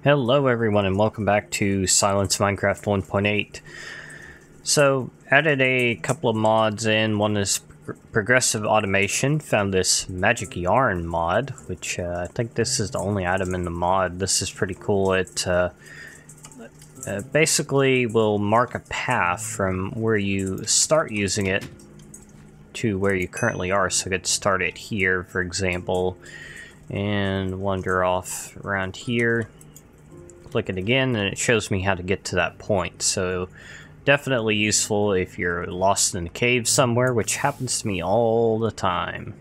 Hello everyone and welcome back to Silence Minecraft 1.8. So, added a couple of mods in. One is Progressive Automation. Found this Magic Yarn mod, which I think this is the only item in the mod. This is pretty cool. It basically will mark a path from where you start using it to where you currently are. So I could start it here, for example, and wander off around here. Click it again and it shows me how to get to that point. So definitely useful if you're lost in a cave somewhere, which happens to me all the time.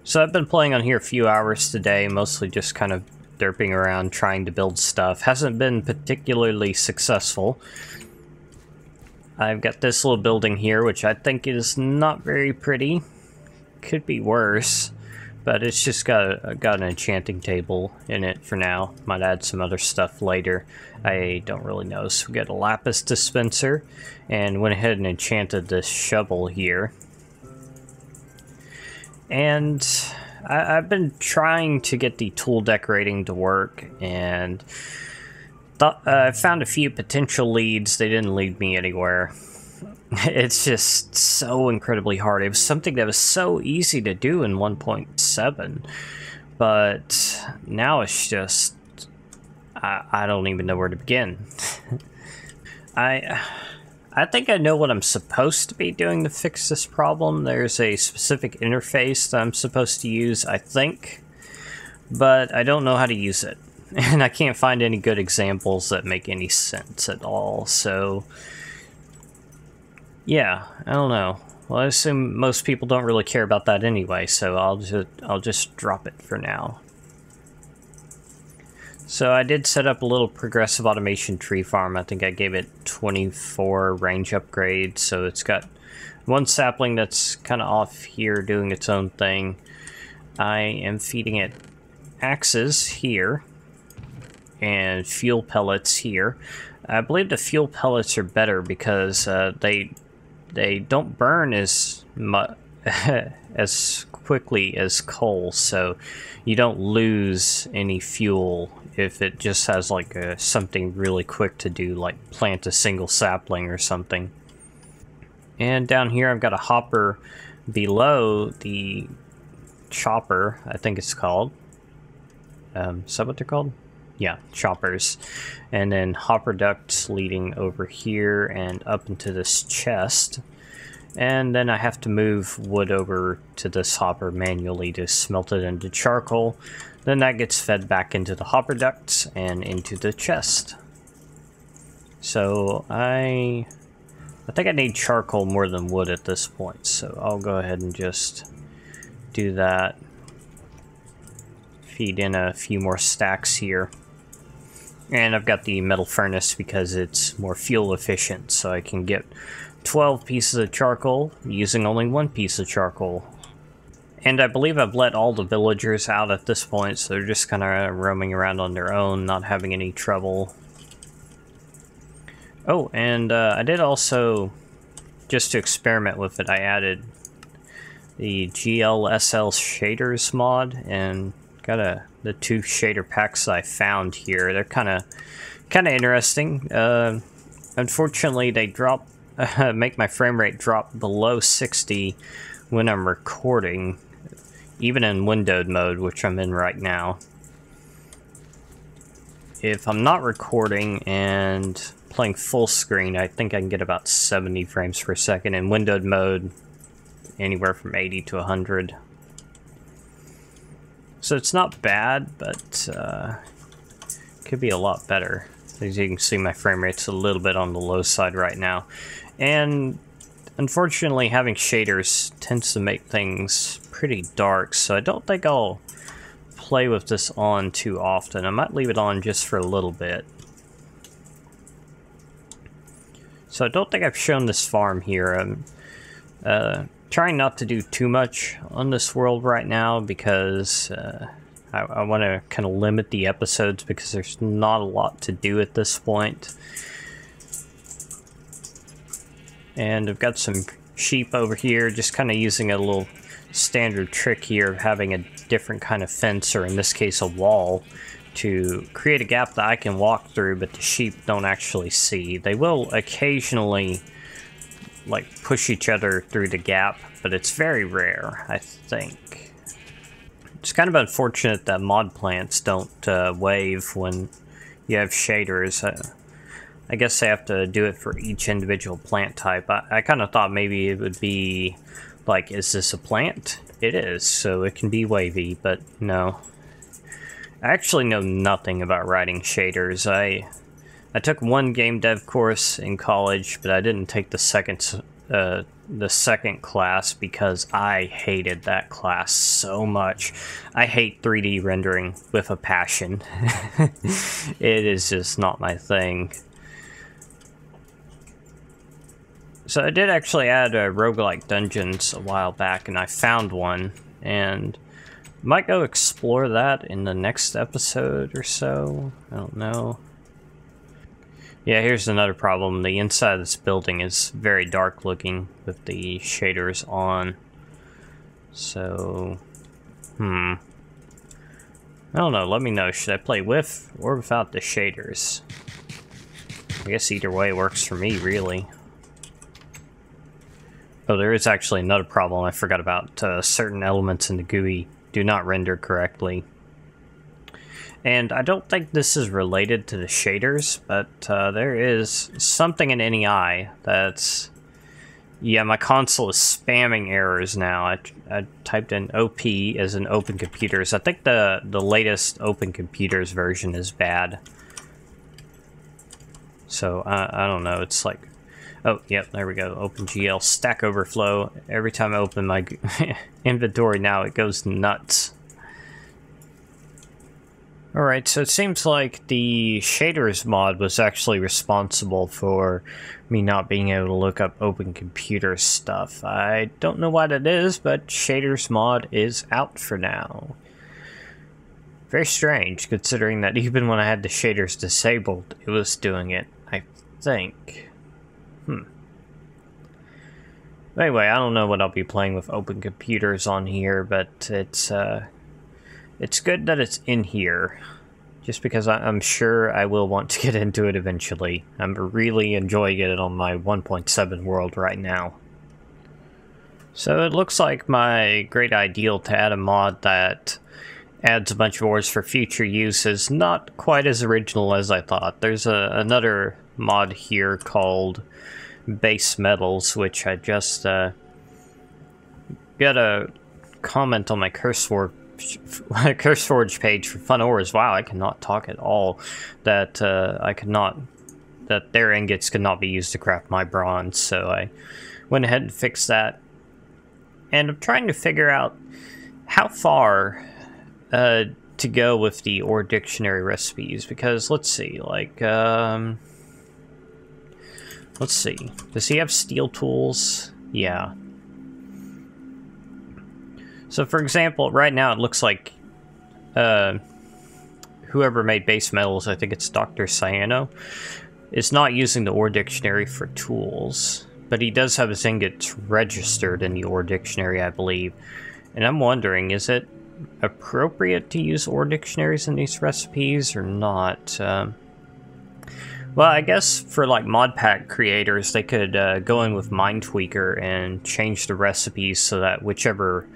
So I've been playing on here a few hours today, mostly just kind of derping around trying to build stuff. Hasn't been particularly successful. I've got this little building here, which I think is not very pretty. Could be worse. But it's just got an enchanting table in it for now. Might add some other stuff later. I don't really know. So we got a lapis dispenser. And went ahead and enchanted this shovel here. And I've been trying to get the tool decorating to work. And I found a few potential leads. They didn't lead me anywhere. It's just so incredibly hard. It was something that was so easy to do in 1.7, but now it's just, I don't even know where to begin. I think I know what I'm supposed to be doing to fix this problem. There's a specific interface that I'm supposed to use, I think, but I don't know how to use it. And I can't find any good examples that make any sense at all, so yeah, I don't know. Well, I assume most people don't really care about that anyway, so I'll just drop it for now. So I did set up a little progressive automation tree farm. I think I gave it 24 range upgrades, so it's got one sapling that's kind of off here doing its own thing. I am feeding it axes here and fuel pellets here. I believe the fuel pellets are better because they don't burn as quickly as coal, so you don't lose any fuel if it just has like something really quick to do, like plant a single sapling or something. And down here I've got a hopper below the chopper, I think it's called. Is that what they're called? Yeah, choppers. And then hopper ducts leading over here and up into this chest. And then I have to move wood over to this hopper manually to smelt it into charcoal. Then that gets fed back into the hopper ducts and into the chest. So I think I need charcoal more than wood at this point. So I'll go ahead and just do that. Feed in a few more stacks here. And I've got the metal furnace because it's more fuel efficient, so I can get 12 pieces of charcoal using only one piece of charcoal. And I believe I've let all the villagers out at this point, so they're just kind of roaming around on their own, not having any trouble. Oh, and I did also, just to experiment with it, I added the GLSL shaders mod, and got the two shader packs that I found here. They're kind of interesting. Unfortunately, they drop make my frame rate drop below 60 when I'm recording, even in windowed mode, which I'm in right now. If I'm not recording and playing full screen, I think I can get about 70 frames per second. In windowed mode, anywhere from 80 to 100. So it's not bad, but could be a lot better. As you can see, my frame rate's a little bit on the low side right now. And unfortunately, having shaders tends to make things pretty dark, so I don't think I'll play with this on too often. I might leave it on just for a little bit. So I don't think I've shown this farm here. I'm trying not to do too much on this world right now because I want to kind of limit the episodes because there's not a lot to do at this point. And I've got some sheep over here, just kind of using a little standard trick here of having a different kind of fence, or in this case a wall, to create a gap that I can walk through but the sheep don't actually see. They will occasionally like push each other through the gap, but it's very rare, I think. It's kind of unfortunate that mod plants don't wave when you have shaders. I guess they have to do it for each individual plant type. I kind of thought maybe it would be like, is this a plant? It is, so it can be wavy, but no. I actually know nothing about writing shaders. I took one game dev course in college, but I didn't take the second class because I hated that class so much. I hate 3D rendering with a passion. It is just not my thing. So I did actually add a Roguelike Dungeons a while back, and I found one, and might go explore that in the next episode or so. I don't know. Yeah, here's another problem. The inside of this building is very dark looking with the shaders on. So, I don't know. Let me know. Should I play with or without the shaders? I guess either way works for me, really. Oh, there is actually another problem I forgot about. Certain elements in the GUI do not render correctly. And I don't think this is related to the shaders, but there is something in NEI that's... Yeah, my console is spamming errors now. I typed in OP as in OpenComputers. I think the latest OpenComputers version is bad. So, I don't know, it's like... Oh, yep, there we go. OpenGL Stack Overflow. Every time I open my inventory now, it goes nuts. Alright, so it seems like the shaders mod was actually responsible for me not being able to look up OpenComputers stuff. I don't know what it is, but shaders mod is out for now. Very strange, considering that even when I had the shaders disabled, it was doing it, I think. Anyway, I don't know what I'll be playing with OpenComputers on here, but it's good that it's in here, just because I'm sure I will want to get into it eventually. I'm really enjoying it on my 1.7 world right now. So it looks like my great ideal to add a mod that adds a bunch of ores for future use is not quite as original as I thought. There's another mod here called Base Metals, which I just got a comment on my CurseForge page for Fun Ores. Wow, I cannot talk at all. That that their ingots could not be used to craft my bronze, so I went ahead and fixed that. And I'm trying to figure out how far to go with the ore dictionary recipes, because let's see, like let's see. Does he have steel tools? Yeah. So, for example, right now it looks like whoever made base metals, I think it's Dr. Cyano, is not using the ore dictionary for tools, but he does have his ingots registered in the ore dictionary, I believe. And I'm wondering, is it appropriate to use ore dictionaries in these recipes or not? Well, I guess for like mod pack creators, they could go in with Mindtweaker and change the recipes so that whichever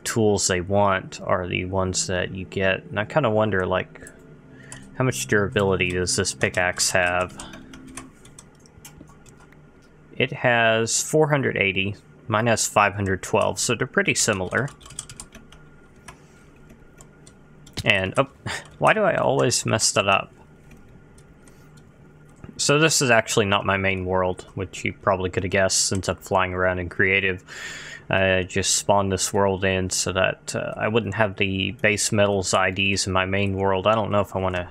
tools they want are the ones that you get. And I kind of wonder, like, how much durability does this pickaxe have? It has 480. Mine has 512, so they're pretty similar. And, oh, why do I always mess that up? So this is actually not my main world, which you probably could have guessed since I'm flying around in creative. I just spawned this world in so that I wouldn't have the base metals IDs in my main world. I don't know if I want to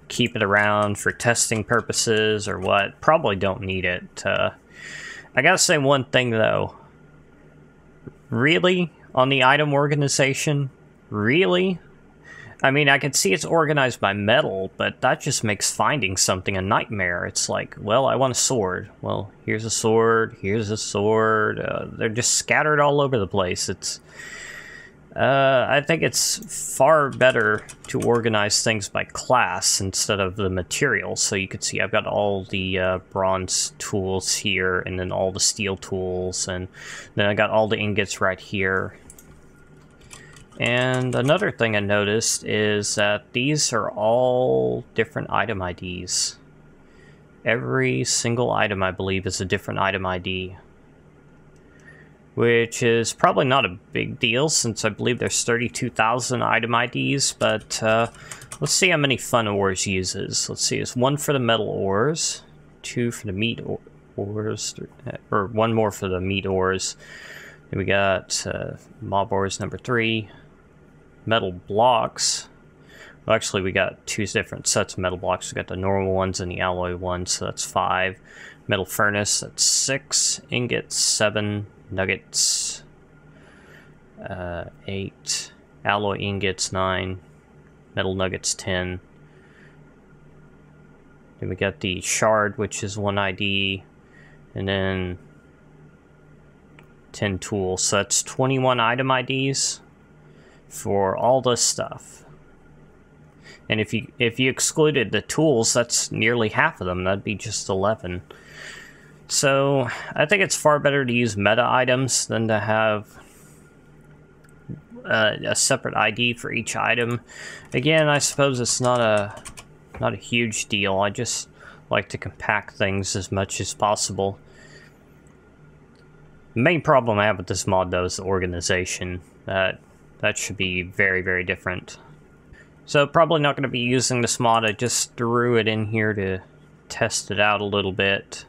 keep it around for testing purposes or what. Probably don't need it. I gotta say one thing though. Really? On the item organization? Really? I mean, I can see it's organized by metal, but that just makes finding something a nightmare. It's like, well, I want a sword. Well, here's a sword, here's a sword. They're just scattered all over the place. It's... I think it's far better to organize things by class instead of the materials. So you can see I've got all the bronze tools here, and then all the steel tools, and then I got all the ingots right here. And another thing I noticed is that these are all different item IDs. Every single item, I believe, is a different item ID. Which is probably not a big deal, since I believe there's 32,000 item IDs, but let's see how many fun ores uses. Let's see, it's 1 for the metal ores, 2 for the meat ores, or 1 more for the meat ores. Then we got mob ores number 3, metal blocks. Well, actually, we got 2 different sets of metal blocks. We got the normal ones and the alloy ones, so that's 5. Metal furnace, that's 6. Ingots, 7. Nuggets, 8. Alloy ingots, 9. Metal nuggets, 10. Then we got the shard, which is 1 ID, and then 10 tools. So that's 21 item IDs for all this stuff. And if you excluded the tools, that's nearly half of them. That'd be just 11. So, I think it's far better to use meta items than to have a separate ID for each item. Again, I suppose it's not a huge deal. I just like to compact things as much as possible. The main problem I have with this mod, though, is the organization. That should be very, very different. So, probably not going to be using this mod. I just threw it in here to test it out a little bit.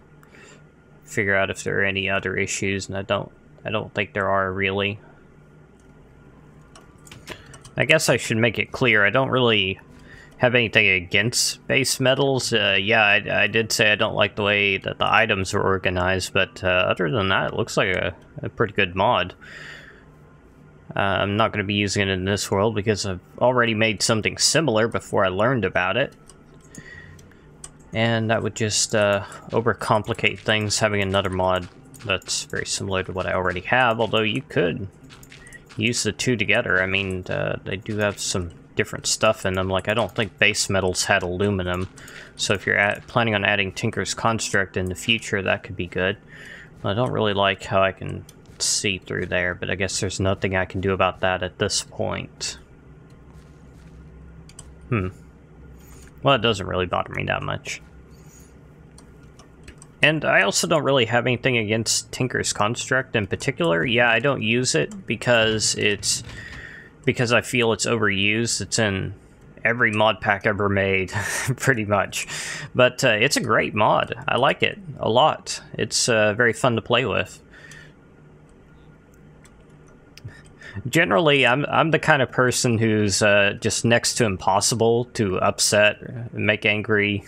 Figure out if there are any other issues, and I don't think there are, really. I guess I should make it clear, I don't really have anything against base metals. Yeah, I did say I don't like the way that the items are organized, but other than that, it looks like a pretty good mod. I'm not going to be using it in this world because I've already made something similar before I learned about it. And that would just overcomplicate things, having another mod that's very similar to what I already have, although you could use the two together. I mean, they do have some different stuff in them. Like, I don't think base metals had aluminum, so if you're planning on adding Tinker's Construct in the future, that could be good. I don't really like how I can see through there, but I guess there's nothing I can do about that at this point. Well, it doesn't really bother me that much. And I also don't really have anything against Tinker's Construct in particular. Yeah, I don't use it because I feel it's overused. It's in every mod pack ever made, pretty much. But it's a great mod. I like it a lot. It's very fun to play with. Generally, I'm the kind of person who's just next to impossible to upset, make angry,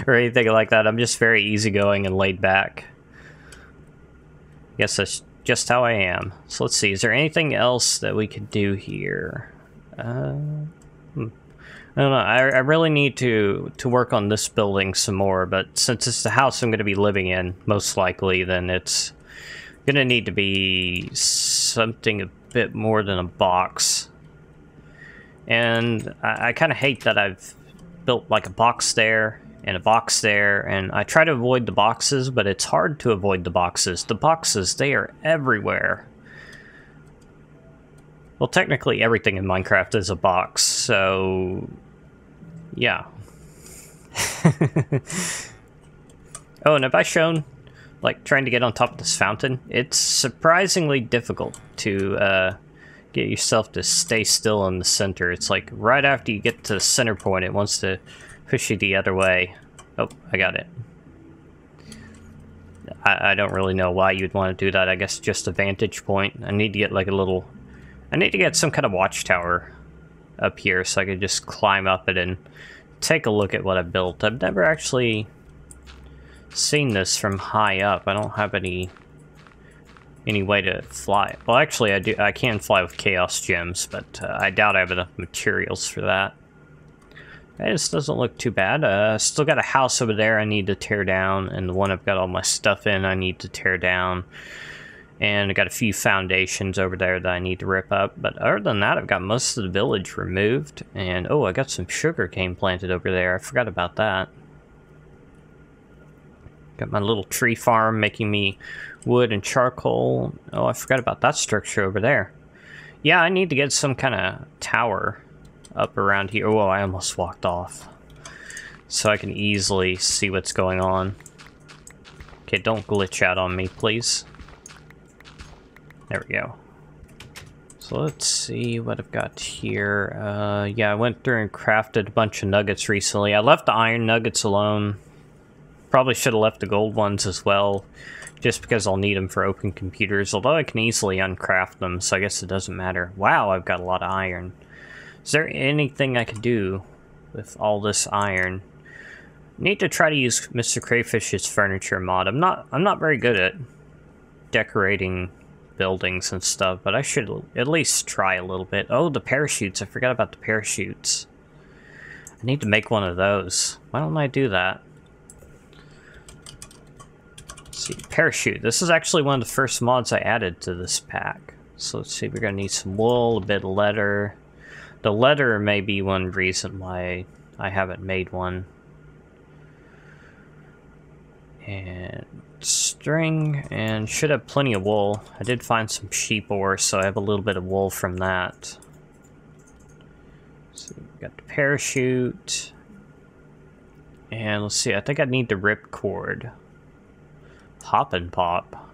or anything like that. I'm just very easygoing and laid back. I guess that's just how I am. So let's see, is there anything else that we could do here? I don't know, I really need to work on this building some more, but since it's the house I'm going to be living in, most likely, then it's gonna need to be something a bit more than a box. And I kind of hate that I've built like a box there and a box there, and I try to avoid the boxes, but it's hard to avoid the boxes. The boxes, they are everywhere. Well, technically everything in Minecraft is a box, so yeah. Oh, and have I shown, like, trying to get on top of this fountain? It's surprisingly difficult to get yourself to stay still in the center. It's like right after you get to the center point, it wants to push you the other way. Oh, I got it. I don't really know why you'd want to do that. I guess just a vantage point. I need to get like a little... I need to get some kind of watchtower up here so I could just climb up it and take a look at what I built. I've never actually seen this from high up. I don't have any any way to fly. Well, actually, I can fly with Chaos Gems, but I doubt I have enough materials for that. This doesn't look too bad. Still got a house over there I need to tear down, and the one I've got all my stuff in I need to tear down. And I got a few foundations over there that I need to rip up. But other than that, I've got most of the village removed. And, oh, I got some sugar cane planted over there. I forgot about that. Got my little tree farm making me wood and charcoal. Oh, I forgot about that structure over there. Yeah, I need to get some kind of tower up around here. Oh, I almost walked off. So I can easily see what's going on. Okay, don't glitch out on me, please. There we go. So let's see what I've got here. Yeah, I went through and crafted a bunch of nuggets recently. I left the iron nuggets alone. Probably should have left the gold ones as well, just because I'll need them for OpenComputers, although I can easily uncraft them, so I guess it doesn't matter. Wow, I've got a lot of iron. Is there anything I could do with all this iron? Need to try to use Mr. Crayfish's furniture mod. I'm not very good at decorating buildings and stuff, but I should at least try a little bit. Oh, the parachutes. I forgot about the parachutes. I need to make one of those. Why don't I do that? Let's see, parachute. This is actually one of the first mods I added to this pack. So let's see, we're gonna need some wool, a bit of leather. The leather may be one reason why I haven't made one. And string, and should have plenty of wool. I did find some sheep ore, so I have a little bit of wool from that. So we got the parachute. And let's see, I think I need the ripcord. Hop and pop.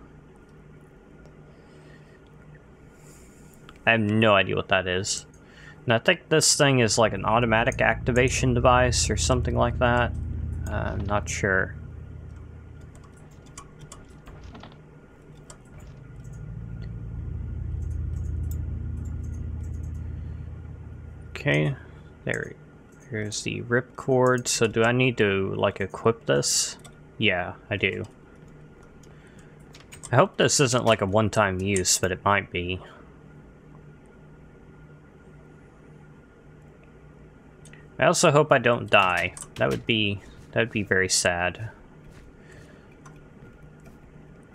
I have no idea what that is. And I think this thing is like an automatic activation device or something like that. I'm not sure. Okay, here's the ripcord. So do I need to, like, equip this? Yeah, I do. I hope this isn't like a one-time use, but it might be. I also hope I don't die. That would be very sad.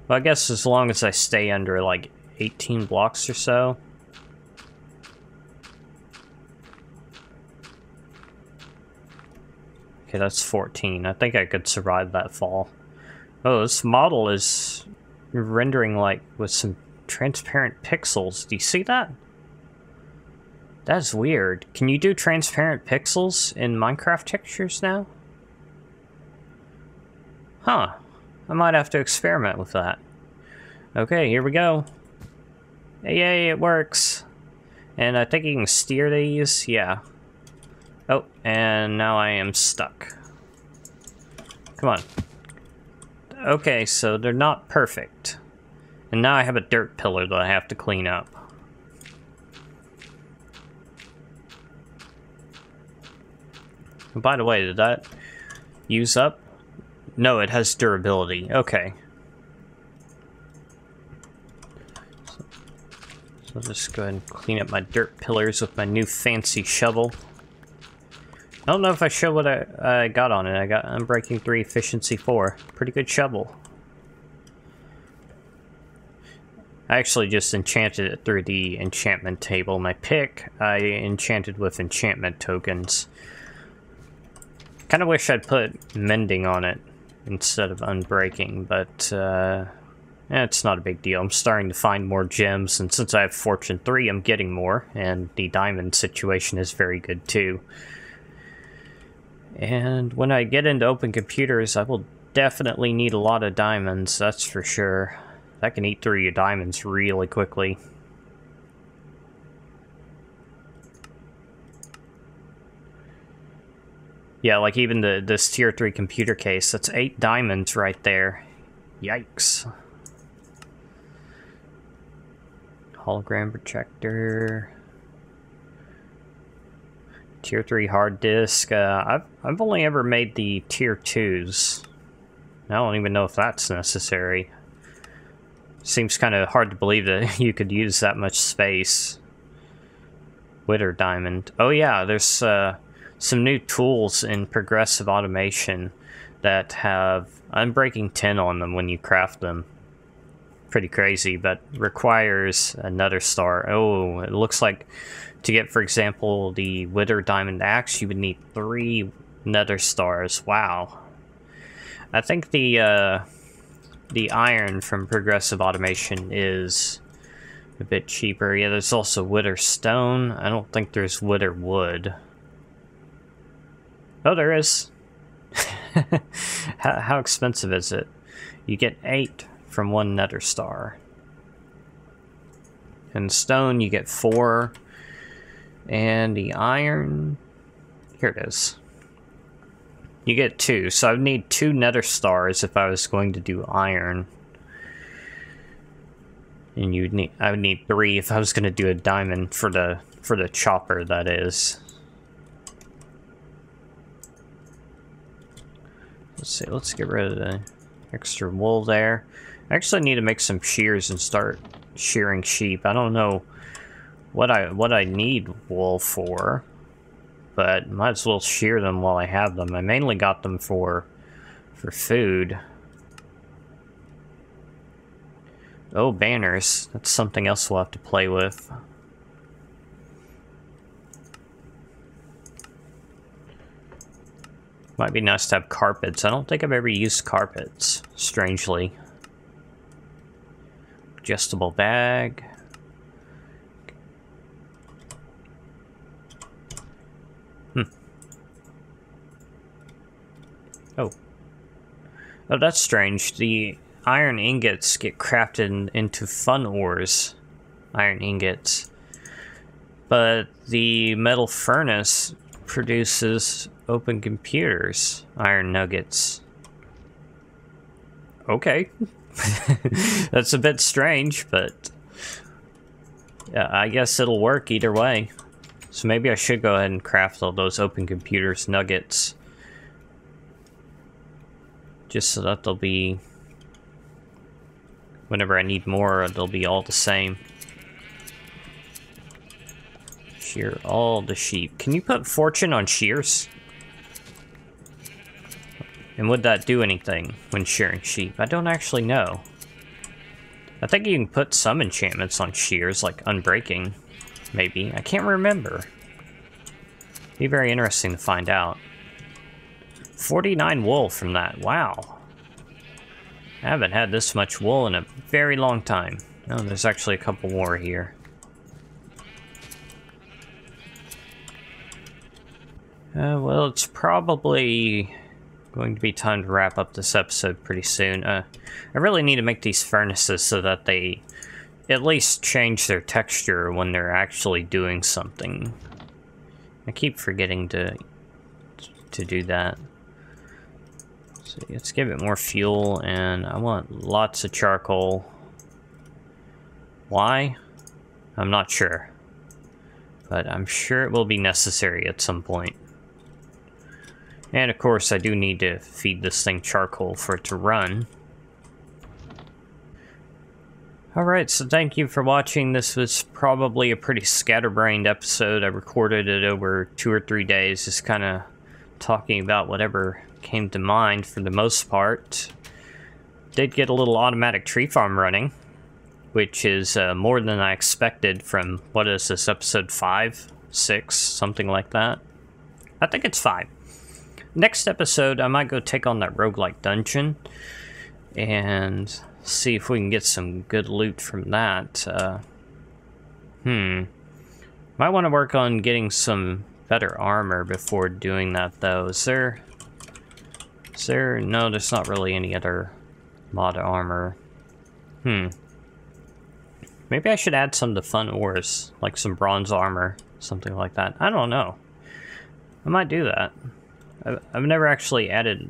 Well, I guess as long as I stay under, like, 18 blocks or so. Okay, that's 14. I think I could survive that fall. Oh, this model is rendering, like, with some transparent pixels. Do you see that? That's weird. Can you do transparent pixels in Minecraft textures now? Huh. I might have to experiment with that. Okay, here we go. Yay, it works. And I think you can steer these. Yeah. Oh, and now I am stuck. Come on. Okay, so they're not perfect. And now I have a dirt pillar that I have to clean up. And by the way, did that use up? No, it has durability. Okay. So I'll just go ahead and clean up my dirt pillars with my new fancy shovel. I don't know if I showed what I got on it. I got Unbreaking 3, Efficiency 4. Pretty good shovel. I actually just enchanted it through the enchantment table. My pick, I enchanted with enchantment tokens. Kind of wish I'd put mending on it instead of unbreaking, but it's not a big deal. I'm starting to find more gems, and since I have Fortune 3, I'm getting more, and the diamond situation is very good too. And when I get into OpenComputers, I will definitely need a lot of diamonds, that's for sure. That can eat through your diamonds really quickly. Yeah, like even this tier 3 computer case, that's 8 diamonds right there. Yikes. Hologram projector. Tier 3 hard disk. I've only ever made the tier 2s. I don't even know if that's necessary. Seems kind of hard to believe that you could use that much space. Wither diamond. Oh yeah, there's some new tools in progressive automation that have unbreaking 10 on them when you craft them. Pretty crazy, but requires another star. Oh, it looks like to get, for example, the Wither Diamond Axe, you would need 3 nether stars. Wow. I think the iron from progressive automation is a bit cheaper. Yeah, there's also Wither Stone. I don't think there's Wither Wood. Oh, there is. How expensive is it? You get 8 from 1 nether star. And stone, you get 4. And the iron... Here it is. You get 2, so I would need 2 nether stars if I was going to do iron. And I would need 3 if I was going to do a diamond for the chopper, that is. Let's see, let's get rid of the extra wool there. I actually need to make some shears and start shearing sheep. I don't know what I need wool for, but might as well shear them while I have them. I mainly got them for food. Oh, banners. That's something else we'll have to play with. Might be nice to have carpets. I don't think I've ever used carpets, strangely. Adjustable bag. Oh, that's strange. The iron ingots get crafted into fun ores. Iron ingots. But the metal furnace produces OpenComputers. Iron nuggets. Okay. That's a bit strange, but yeah, I guess it'll work either way. So maybe I should go ahead and craft all those OpenComputers nuggets. Just so that they'll be... Whenever I need more, they'll be all the same. Shear all the sheep. Can you put fortune on shears? And would that do anything when shearing sheep? I don't actually know. I think you can put some enchantments on shears, like unbreaking, maybe. I can't remember. Be very interesting to find out. 49 wool from that. Wow. I haven't had this much wool in a very long time. Oh, there's actually a couple more here. Well, it's probably going to be time to wrap up this episode pretty soon. I really need to make these furnaces so that they at least change their texture when they're actually doing something. I keep forgetting to do that. So let's give it more fuel, and I want lots of charcoal. Why? I'm not sure. But I'm sure it will be necessary at some point. And of course, I do need to feed this thing charcoal for it to run. Alright, so thank you for watching. This was probably a pretty scatterbrained episode. I recorded it over 2 or 3 days, just kind of talking about whatever came to mind for the most part. Did get a little automatic tree farm running, which is more than I expected from, what is this, episode 5, 6, something like that. I think it's 5. Next episode, I might go take on that Roguelike Dungeon and see if we can get some good loot from that. Might want to work on getting some better armor before doing that, though. Is there... No, there's not really any other mod armor. Maybe I should add some to fun ores, like some bronze armor, something like that. I don't know. I might do that. I've never actually added...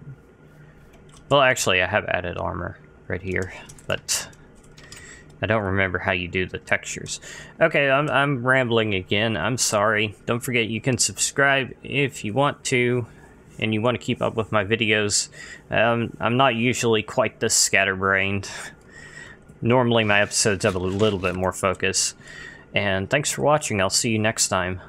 Well, actually, I have added armor right here, but I don't remember how you do the textures. Okay, I'm rambling again. I'm sorry. Don't forget, you can subscribe if you want to, and you want to keep up with my videos. I'm not usually quite this scatterbrained, Normally my episodes have a little bit more focus. And thanks for watching. I'll see you next time.